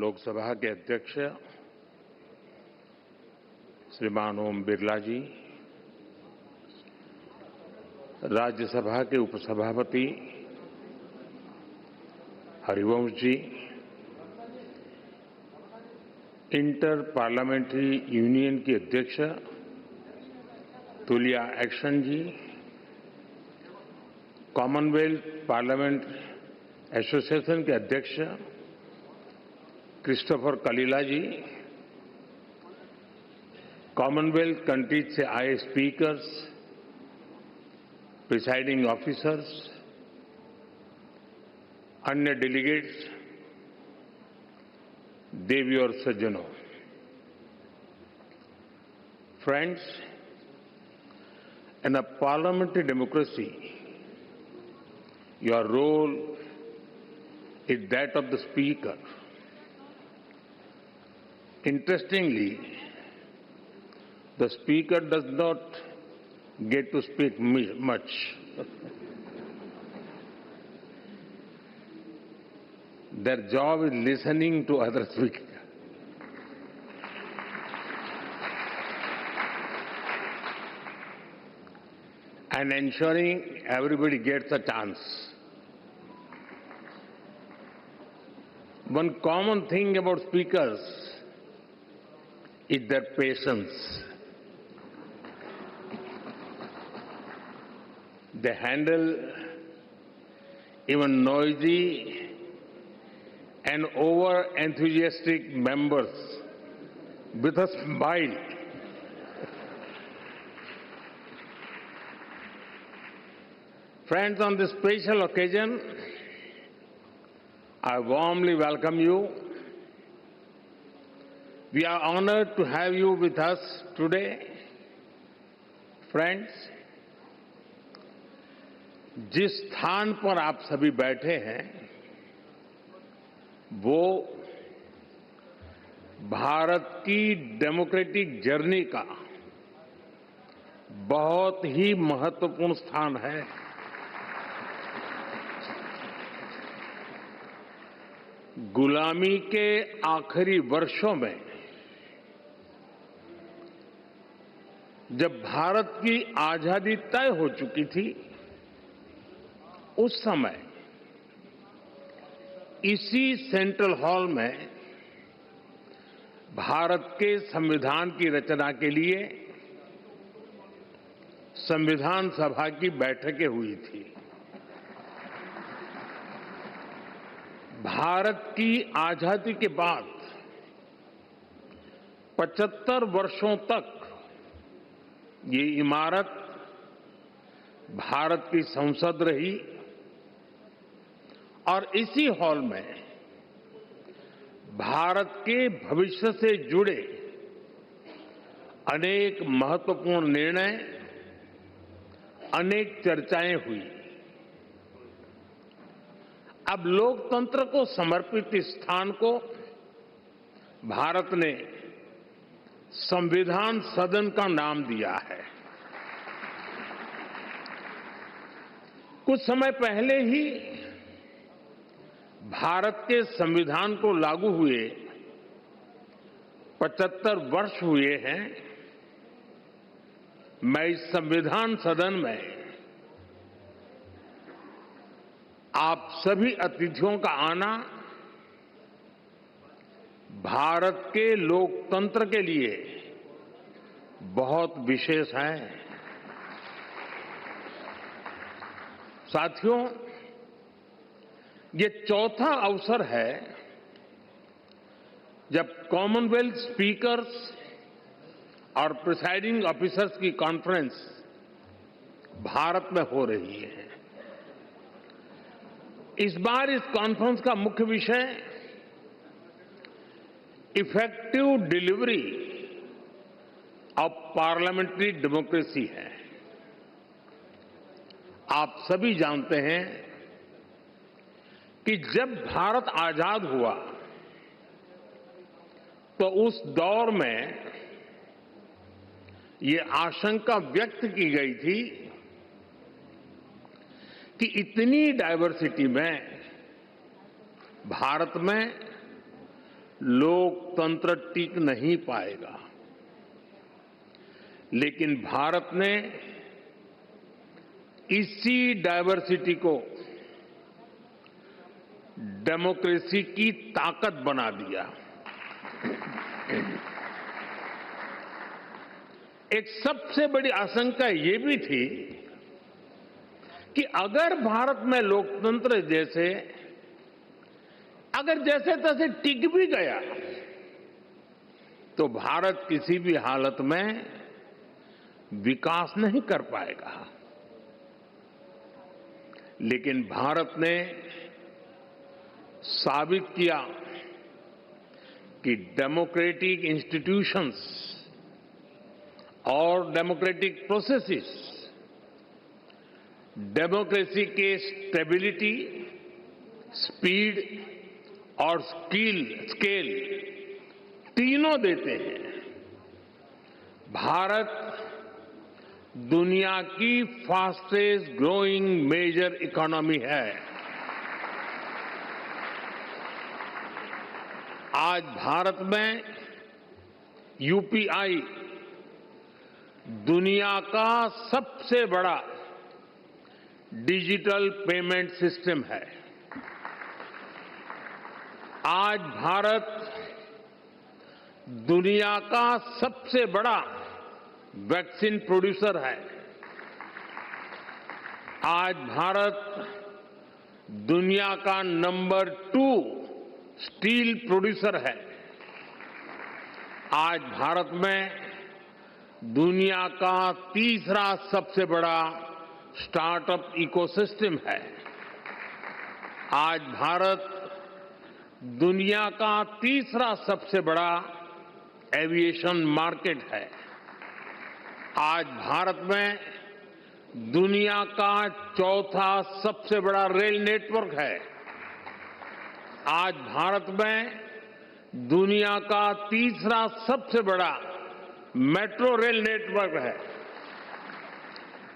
लोकसभा के अध्यक्ष श्रीमान ओम बिरला जी, राज्यसभा के उपसभापति Harivansh ji, inter parliamentary union की अध्यक्ष तुलिया एक्शन जी, कॉमनवेल्थ पार्लियामेंट एसोसिएशन के अध्यक्ष क्रिस्टोफर कलीला जी, कॉमनवेल्थ कंट्रीज से आए स्पीकर्स, प्रिसाइडिंग ऑफिसर्स, अन्य डेलीगेट्स, देवी और सज्जनों, friends, in a parliamentary democracy, your role is that of the speaker. Interestingly, the speaker does not get to speak much. Their job is listening to other speakers. And ensuring everybody gets a chance. One common thing about speakers is their patience. They handle even noisy and over-enthusiastic members with a smile. Friends, on this special occasion, I warmly welcome you. We are honored to have you with us today. Friends, जिस स्थान पर आप सभी बैठे हैं, वो भारत की democratic journey का बहुत ही महत्वपूर्ण स्थान है। गुलामी के आखिरी वर्षों में जब भारत की आजादी तय हो चुकी थी, उस समय इसी सेंट्रल हॉल में भारत के संविधान की रचना के लिए संविधान सभा की बैठकें हुई थी। भारत की आजादी के बाद 75 वर्षों तक ये इमारत भारत की संसद रही और इसी हॉल में भारत के भविष्य से जुड़े अनेक महत्वपूर्ण निर्णय, अनेक चर्चाएं हुई। अब लोकतंत्र को समर्पित इस स्थान को भारत ने संविधान सदन का नाम दिया है। कुछ समय पहले ही भारत के संविधान को लागू हुए 75 वर्ष हुए हैं। मैं इस संविधान सदन में आप सभी अतिथियों का आना भारत के लोकतंत्र के लिए बहुत विशेष है। साथियों, ये चौथा अवसर है जब कॉमनवेल्थ स्पीकर्स और प्रिसाइडिंग ऑफिसर्स की कॉन्फ्रेंस भारत में हो रही है। इस बार इस कॉन्फ्रेंस का मुख्य विषय effective delivery of parliamentary democracy है। आप सभी जानते हैं कि जब भारत आजाद हुआ तो उस दौर में ये आशंका व्यक्त की गई थी कि इतनी डाइवर्सिटी में भारत में लोकतंत्र टिक नहीं पाएगा। लेकिन भारत ने इसी डायवर्सिटी को डेमोक्रेसी की ताकत बना दिया। एक सबसे बड़ी आशंका ये भी थी कि अगर भारत में लोकतंत्र अगर जैसे तैसे टिक भी गया तो भारत किसी भी हालत में विकास नहीं कर पाएगा। लेकिन भारत ने साबित किया कि डेमोक्रेटिक इंस्टीट्यूशंस और डेमोक्रेटिक प्रोसेसेस डेमोक्रेसी के स्टेबिलिटी, स्पीड और स्केल तीनों देते हैं। भारत दुनिया की फास्टेस्ट ग्रोइंग मेजर इकोनॉमी है। आज भारत में यूपीआई दुनिया का सबसे बड़ा डिजिटल पेमेंट सिस्टम है। आज भारत दुनिया का सबसे बड़ा वैक्सीन प्रोड्यूसर है। आज भारत दुनिया का नंबर 2 स्टील प्रोड्यूसर है। आज भारत में दुनिया का तीसरा सबसे बड़ा स्टार्टअप इकोसिस्टम है। आज भारत दुनिया का तीसरा सबसे बड़ा एविएशन मार्केट है। आज भारत में दुनिया का चौथा सबसे बड़ा रेल नेटवर्क है। आज भारत में दुनिया का तीसरा सबसे बड़ा मेट्रो रेल नेटवर्क है।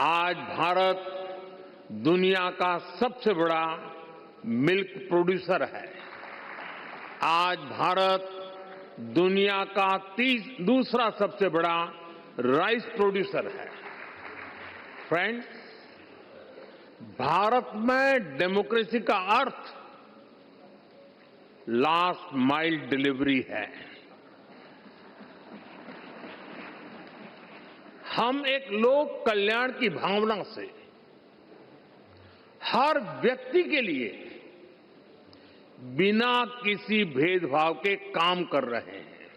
आज भारत दुनिया का सबसे बड़ा मिल्क प्रोड्यूसर है। आज भारत दुनिया का दूसरा सबसे बड़ा राइस प्रोड्यूसर है। फ्रेंड्स, भारत में डेमोक्रेसी का अर्थ लास्ट माइल डिलीवरी है। हम एक लोक कल्याण की भावना से हर व्यक्ति के लिए बिना किसी भेदभाव के काम कर रहे हैं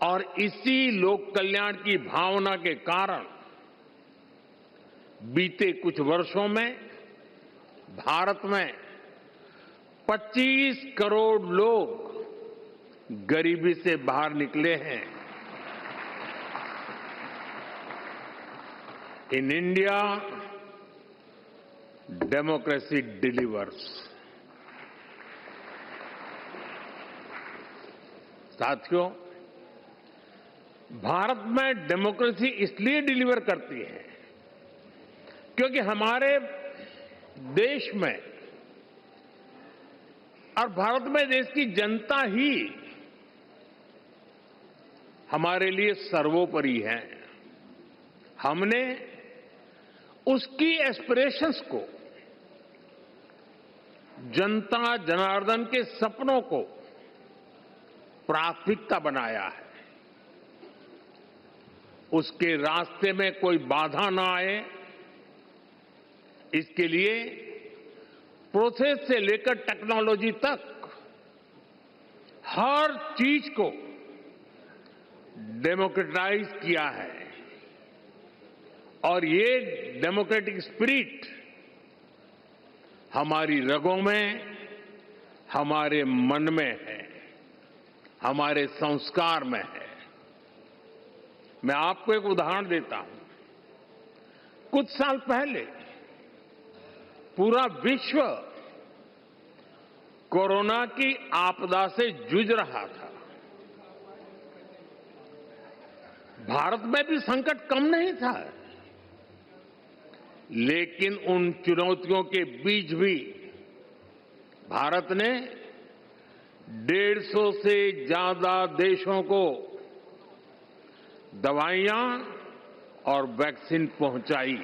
और इसी लोक कल्याण की भावना के कारण बीते कुछ वर्षों में भारत में 25 करोड़ लोग गरीबी से बाहर निकले हैं। In India democracy delivers. साथियों, भारत में डेमोक्रेसी इसलिए डिलीवर करती है क्योंकि हमारे देश में और भारत में देश की जनता ही हमारे लिए सर्वोपरि है। हमने उसकी एस्पिरेशंस को, जनता जनार्दन के सपनों को प्राथमिकता बनाया है। उसके रास्ते में कोई बाधा ना आए, इसके लिए प्रोसेस से लेकर टेक्नोलॉजी तक हर चीज को डेमोक्रेटाइज किया है और ये डेमोक्रेटिक स्पिरिट हमारी रगों में, हमारे मन में है, हमारे संस्कार में है। मैं आपको एक उदाहरण देता हूं। कुछ साल पहले पूरा विश्व कोरोना की आपदा से जूझ रहा था। भारत में भी संकट कम नहीं था, लेकिन उन चुनौतियों के बीच भी भारत ने 150 से ज्यादा देशों को दवाइयां और वैक्सीन पहुंचाई।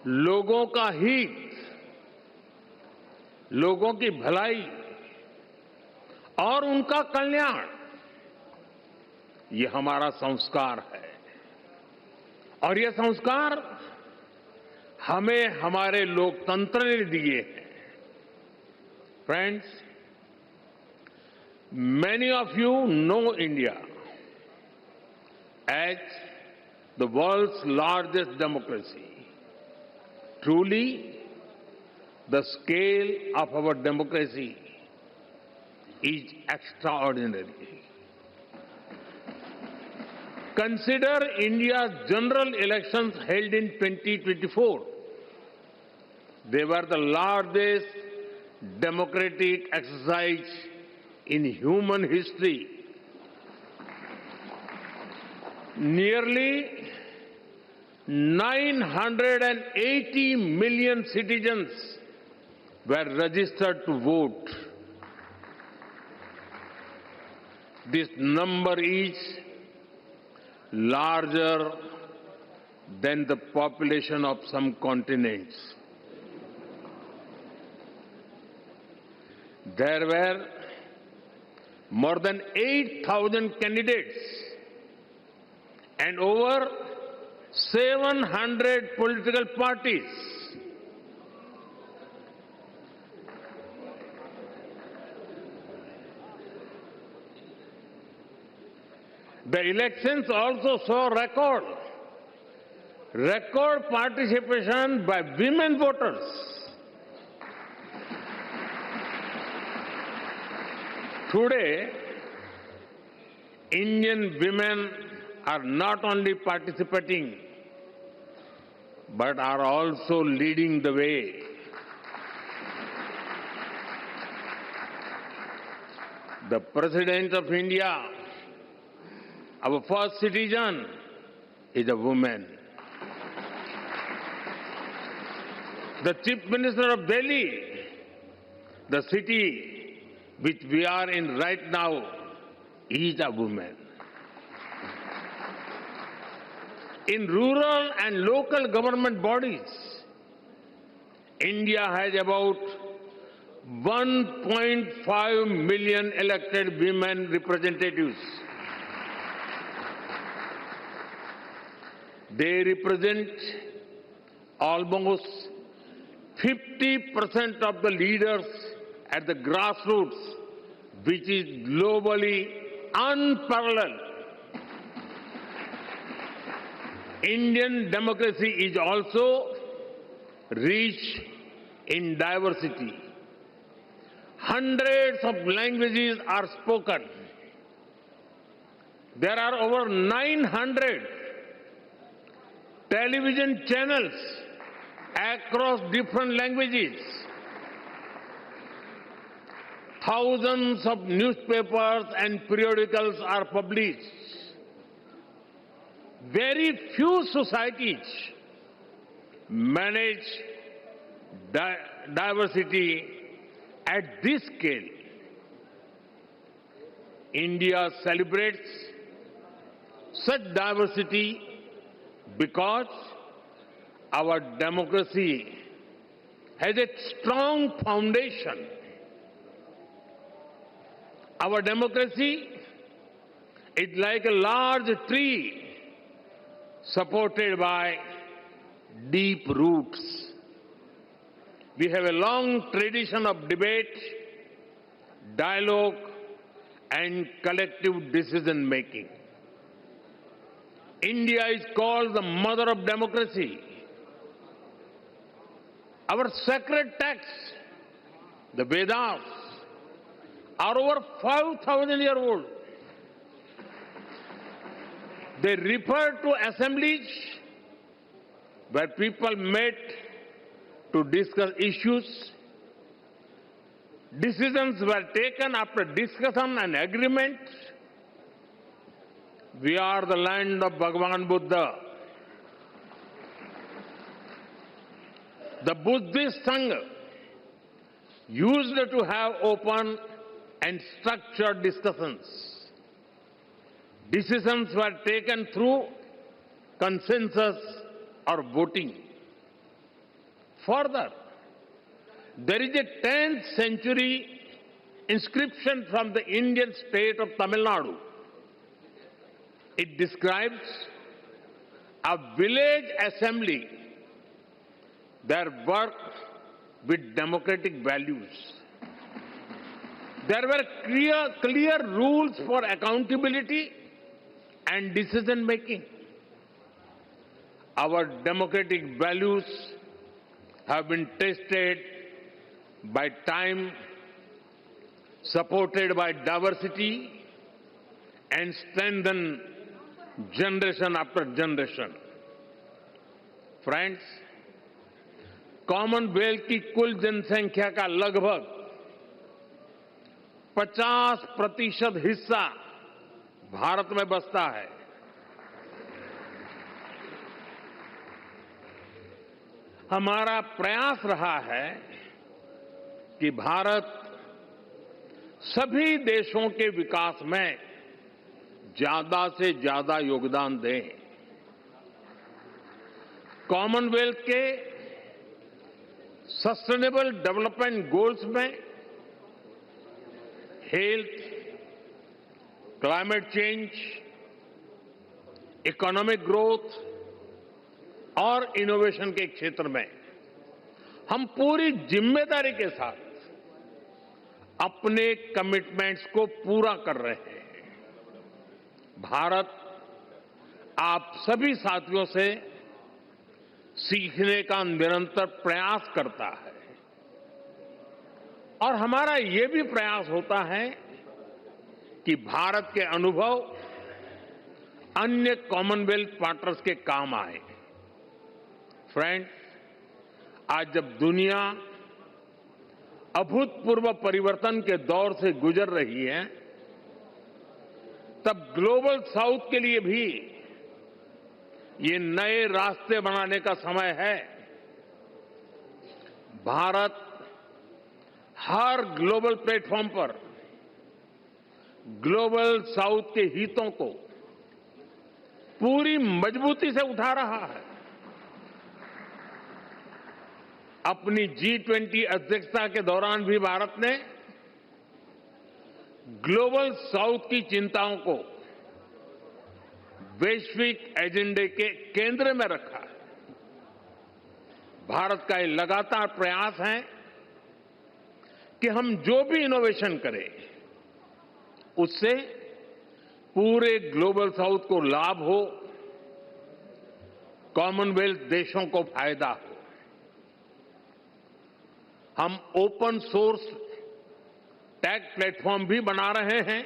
लोगों का हित, लोगों की भलाई और उनका कल्याण, ये हमारा संस्कार है। और ये संस्कार हमें हमारे लोकतंत्र ने दिए हैं। Friends, many of you know India as the world's largest democracy. Truly, the scale of our democracy is extraordinary. Consider India's general elections held in 2024. They were the largest democratic exercise in human history. Nearly 980 million citizens were registered to vote. This number is larger than the population of some continents. There were more than 8,000 candidates and over 700 political parties. The elections also saw record participation by women voters. Today, Indian women are not only participating, but are also leading the way. The President of India, our first citizen, is a woman. The Chief Minister of Delhi, the city which we are in right now, is a woman. In rural and local government bodies, India has about 1.5 million elected women representatives. They represent almost 50% of the leaders at the grassroots, which is globally unparalleled. Indian democracy is also rich in diversity. Hundreds of languages are spoken. There are over 900 television channels across different languages. Thousands of newspapers and periodicals are published. Very few societies manage diversity at this scale. India celebrates such diversity because our democracy has a strong foundation. Our democracy is like a large tree supported by deep roots. We have a long tradition of debate, dialogue, and collective decision-making. India is called the mother of democracy. Our sacred texts, the Vedas, are over 5,000 years old. They refer to assemblies where people met to discuss issues. Decisions were taken after discussion and agreement. We are the land of Bhagavan Buddha. The Buddhist Sangha used to have open and structured discussions. Decisions were taken through consensus or voting. Further, there is a 10th century inscription from the Indian state of Tamil Nadu. It describes a village assembly, their work with democratic values. There were clear rules for accountability and decision making. Our democratic values have been tested by time, supported by diversity, and strengthened generation after generation. Friends, Commonwealth की कुल जनसंख्या का लगभग 50% हिस्सा भारत में बसता है। हमारा प्रयास रहा है कि भारत सभी देशों के विकास में ज्यादा से ज्यादा योगदान दे। कॉमनवेल्थ के सस्टेनेबल डेवलपमेंट गोल्स में health, climate change, economic growth और इनोवेशन के क्षेत्र में हम पूरी जिम्मेदारी के साथ अपने कमिटमेंट्स को पूरा कर रहे हैं। भारत आप सभी साथियों से सीखने का निरंतर प्रयास करता है और हमारा ये भी प्रयास होता है कि भारत के अनुभव अन्य कॉमनवेल्थ पार्टनर्स के काम आए। फ्रेंड्स, आज जब दुनिया अभूतपूर्व परिवर्तन के दौर से गुजर रही है, तब ग्लोबल साउथ के लिए भी ये नए रास्ते बनाने का समय है। भारत हर ग्लोबल प्लेटफॉर्म पर ग्लोबल साउथ के हितों को पूरी मजबूती से उठा रहा है। अपनी G20 अध्यक्षता के दौरान भी भारत ने ग्लोबल साउथ की चिंताओं को वैश्विक एजेंडे के केंद्र में रखा है। भारत का ये लगातार प्रयास है कि हम जो भी इनोवेशन करें उससे पूरे ग्लोबल साउथ को लाभ हो, कॉमनवेल्थ देशों को फायदा हो। हम ओपन सोर्स टेक प्लेटफॉर्म भी बना रहे हैं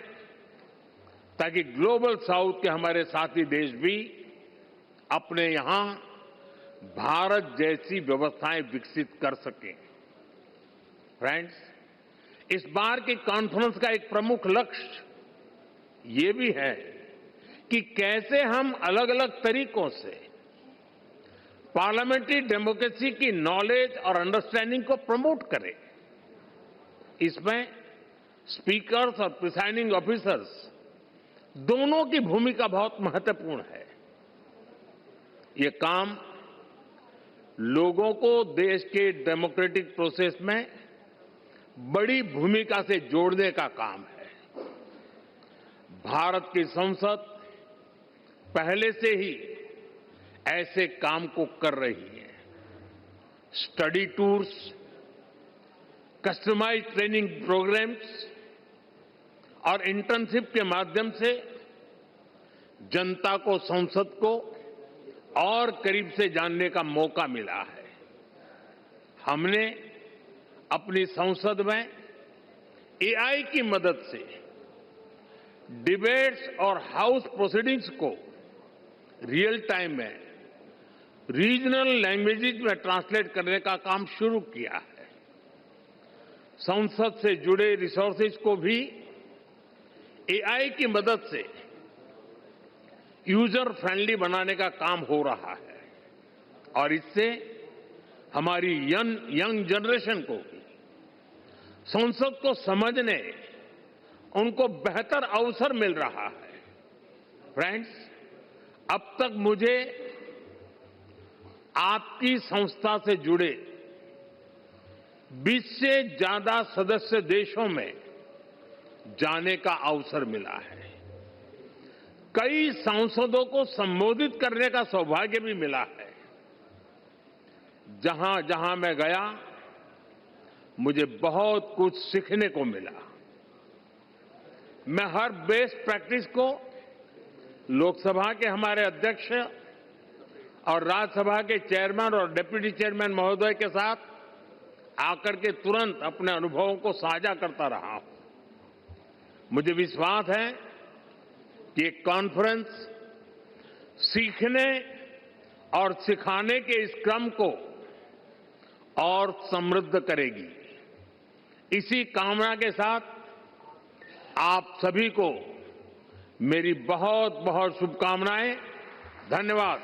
ताकि ग्लोबल साउथ के हमारे साथी देश भी अपने यहां भारत जैसी व्यवस्थाएं विकसित कर सकें। फ्रेंड्स, इस बार की कॉन्फ्रेंस का एक प्रमुख लक्ष्य ये भी है कि कैसे हम अलग अलग तरीकों से पार्लियामेंट्री डेमोक्रेसी की नॉलेज और अंडरस्टैंडिंग को प्रमोट करें। इसमें स्पीकर्स और प्रिसाइडिंग ऑफिसर्स दोनों की भूमिका बहुत महत्वपूर्ण है। ये काम लोगों को देश के डेमोक्रेटिक प्रोसेस में बड़ी भूमिका से जोड़ने का काम है। भारत की संसद पहले से ही ऐसे काम को कर रही है। Study tours, customised training programmes और इंटर्नशिप के माध्यम से जनता को संसद को और करीब से जानने का मौका मिला है। हमने अपनी संसद में AI की मदद से डिबेट्स और हाउस प्रोसीडिंग्स को रियल टाइम में रीजनल लैंग्वेजेज में ट्रांसलेट करने का काम शुरू किया है। संसद से जुड़े रिसोर्सेज को भी AI की मदद से यूजर फ्रेंडली बनाने का काम हो रहा है और इससे हमारी यंग जनरेशन को संसद को समझने, उनको बेहतर अवसर मिल रहा है। फ्रेंड्स, अब तक मुझे आपकी संस्था से जुड़े 20 से ज्यादा सदस्य देशों में जाने का अवसर मिला है। कई सांसदों को संबोधित करने का सौभाग्य भी मिला है। जहां जहां मैं गया, मुझे बहुत कुछ सीखने को मिला। मैं हर बेस्ट प्रैक्टिस को लोकसभा के हमारे अध्यक्ष और राज्यसभा के चेयरमैन और डिप्टी चेयरमैन महोदय के साथ आकर के तुरंत अपने अनुभवों को साझा करता रहा हूं। मुझे विश्वास है कि ये कॉन्फ्रेंस सीखने और सिखाने के इस क्रम को और समृद्ध करेगी। इसी कामना के साथ आप सभी को मेरी बहुत बहुत शुभकामनाएं। धन्यवाद।